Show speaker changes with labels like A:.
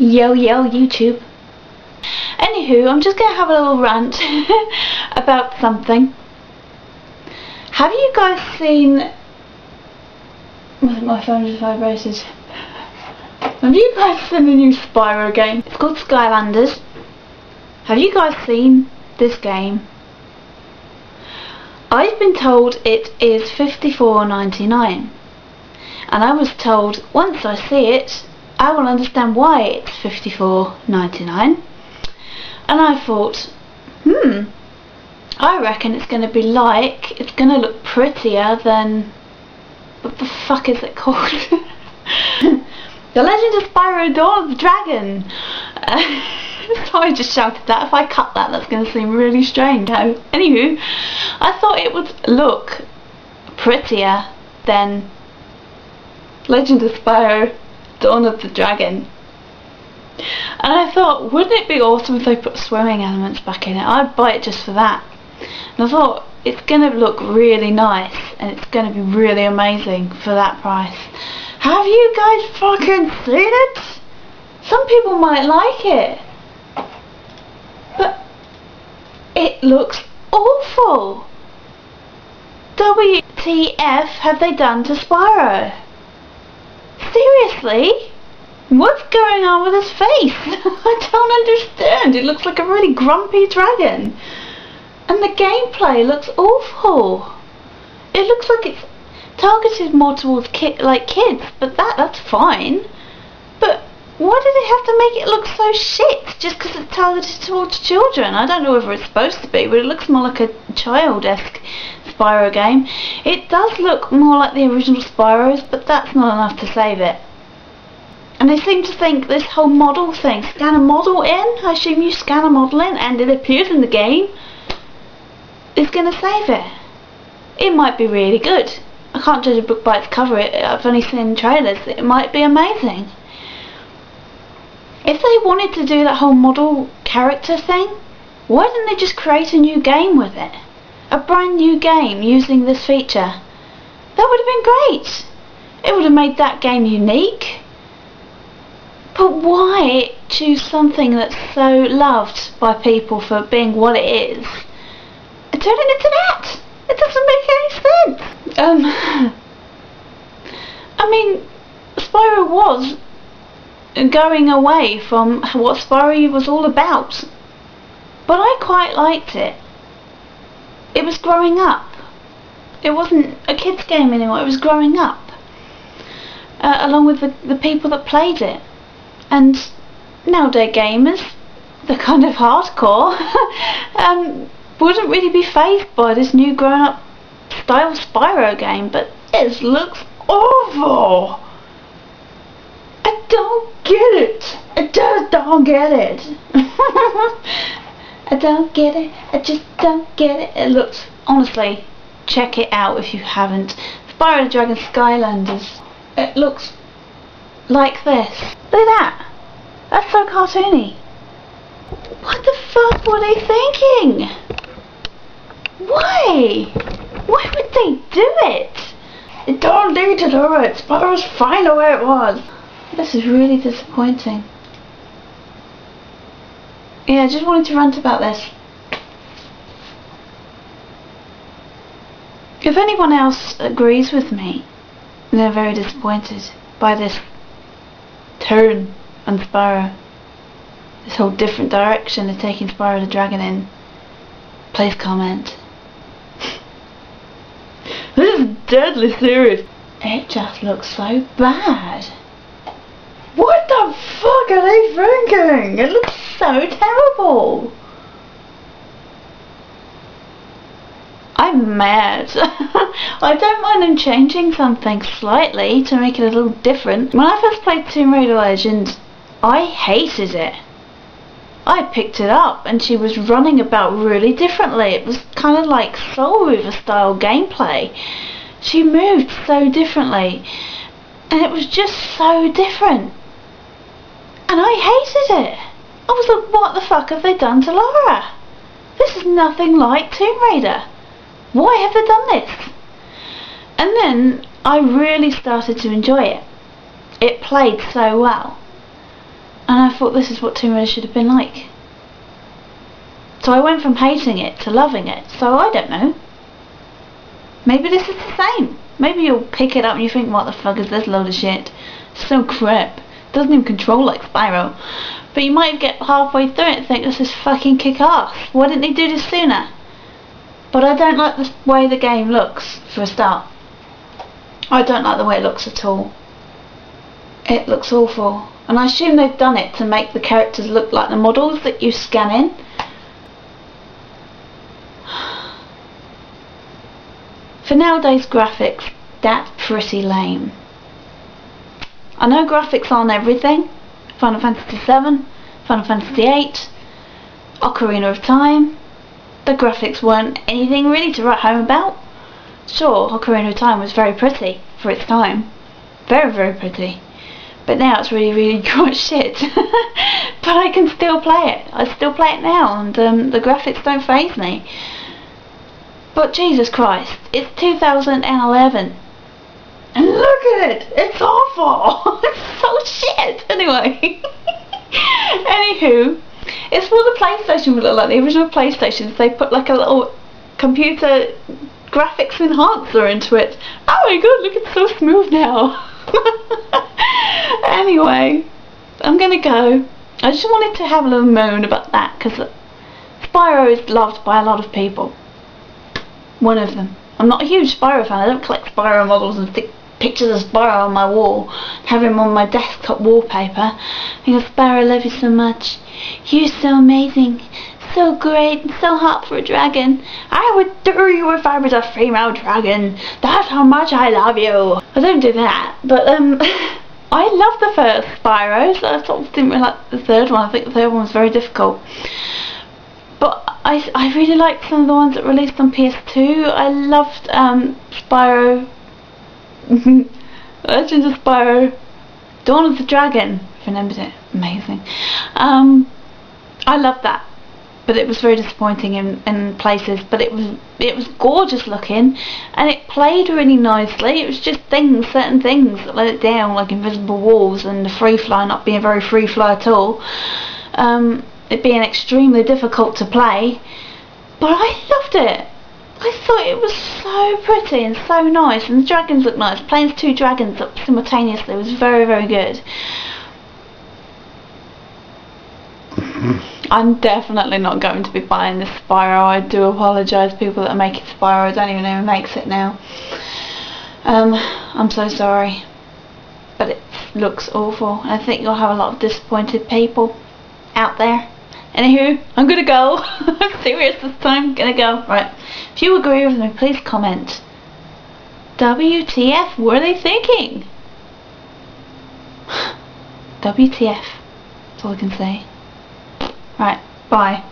A: Yo YouTube. Anywho, I'm just gonna have a little rant about something. Have you guys seen... My phone just vibrated. Have you guys seen the new Spyro game? It's called Skylanders. Have you guys seen this game? I've been told it is $54.99, and I was told once I see it I will understand why it's $54.99, and I thought, I reckon it's going to be like, it's going to look prettier than, what the fuck is it called? The Legend of Spyro Dawn of the Dragon. Sorry, I just shouted that. If I cut that, that's going to seem really strange. No. Anywho, I thought it would look prettier than Legend of Spyro Dawn of the Dragon. And I thought, wouldn't it be awesome if they put swimming elements back in it? I'd buy it just for that. And I thought, it's going to look really nice, and it's going to be really amazing for that price. Have you guys fucking seen it? Some people might like it, but it looks awful. WTF have they done to Spyro? Seriously? What's going on with his face? I don't understand. It looks like a really grumpy dragon. And the gameplay looks awful. It looks like it's targeted more towards kids, but that's fine. But why do they have to make it look so shit just because it's targeted towards children? I don't know whether it's supposed to be, but it looks more like a child-esque Spyro game. It does look more like the original Spyros, but that's not enough to save it. And they seem to think this whole model thing, scan a model in, I assume you scan a model in and it appears in the game, is going to save it. It might be really good. I can't judge a book by its cover. I've only seen trailers. It might be amazing. If they wanted to do that whole model character thing, why didn't they just create a new game with it? A brand new game using this feature. That would have been great. It would have made that game unique. But why choose something that's so loved by people for being what it is and turn it into that? It doesn't make any sense. I mean, Spyro was going away from what Spyro was all about, but I quite liked it. It was growing up. It wasn't a kids game anymore. It was growing up, along with the people that played it. And nowadays gamers, they're kind of hardcore, wouldn't really be fazed by this new grown-up style Spyro game, but it looks awful. I don't get it. I just don't get it. I don't get it. I just don't get it. It looks, honestly, check it out if you haven't. Spyro the Dragon Skylanders. It looks like this. Look at that. That's so cartoony. What the fuck were they thinking? Why? Why would they do it? They don't need to do it. Spyro's fine the way it was. This is really disappointing. Yeah, I just wanted to rant about this. If anyone else agrees with me, they're very disappointed by this turn on Spyro. This whole different direction they're taking Spyro the Dragon in. Please comment. This is deadly serious. It just looks so bad. What the fuck are they thinking? It looks so terrible. I'm mad. I don't mind them changing something slightly to make it a little different. When I first played Tomb Raider Legends, I hated it. I picked it up and she was running about really differently. It was kind of like Soul Reaver style gameplay. She moved so differently and it was just so different. And I hated it. I was like, what the fuck have they done to Laura? This is nothing like Tomb Raider. Why have they done this? And then I really started to enjoy it. It played so well. And I I thought this is what Tomb Raider should have been like. So I went from hating it to loving it. So I don't know. Maybe this is the same. Maybe you'll pick it up and you think, what the fuck is this load of shit? It's so crap. It doesn't even control like Spyro. But you might get halfway through it and think, this is fucking kick-ass. Why didn't they do this sooner? But I don't like the way the game looks, for a start. I don't like the way it looks at all. It looks awful. And I assume they've done it to make the characters look like the models that you scan in. For nowadays graphics, that's pretty lame. I know graphics aren't everything. Final Fantasy VII, Final Fantasy VIII, Ocarina of Time. The graphics weren't anything really to write home about. Sure, Ocarina of Time was very pretty for its time. Very, very pretty. But now it's really, really quite shit. But I can still play it. I still play it now, and the graphics don't faze me. But Jesus Christ, it's 2011. And look at it! It's awful! It's so shit! Anyway. Anywho, it's what the PlayStation would look like. The original PlayStations, they put like a little computer graphics enhancer into it. Oh my god, look, it's so smooth now. Anyway, I'm gonna go. I just wanted to have a little moan about that, because Spyro is loved by a lot of people. One of them. I'm not a huge Spyro fan. I don't collect Spyro models and stick pictures of Spyro on my wall, have him on my desktop wallpaper. Because Spyro, I love you so much. You're so amazing, so great, and so hot for a dragon. I would do you if I was a female dragon. That's how much I love you. I don't do that, but I love the first Spyros. I sort of didn't really like the third one. I think the third one was very difficult. But I really liked some of the ones that released on PS2. I loved Spyro, Legend of Spyro, Dawn of the Dragon, if you remembered it. Amazing. I loved that, but it was very disappointing in places. But it was gorgeous looking, and it played really nicely. It was just certain things that let it down, like invisible walls and the free fly not being very free fly at all. It being extremely difficult to play, but I loved it. I thought it was so pretty and so nice, and the dragons looked nice. Playing 2 dragons simultaneously was very, very good. I'm definitely not going to be buying this Spyro. I do apologise, people that are making Spyro. I don't even know who makes it now. I'm so sorry, but it looks awful. I think you'll have a lot of disappointed people out there. Anywho, I'm gonna go. I'm serious this time. Gonna go. Right. If you agree with me, please comment. WTF? What are they thinking? WTF. That's all I can say. Right. Bye.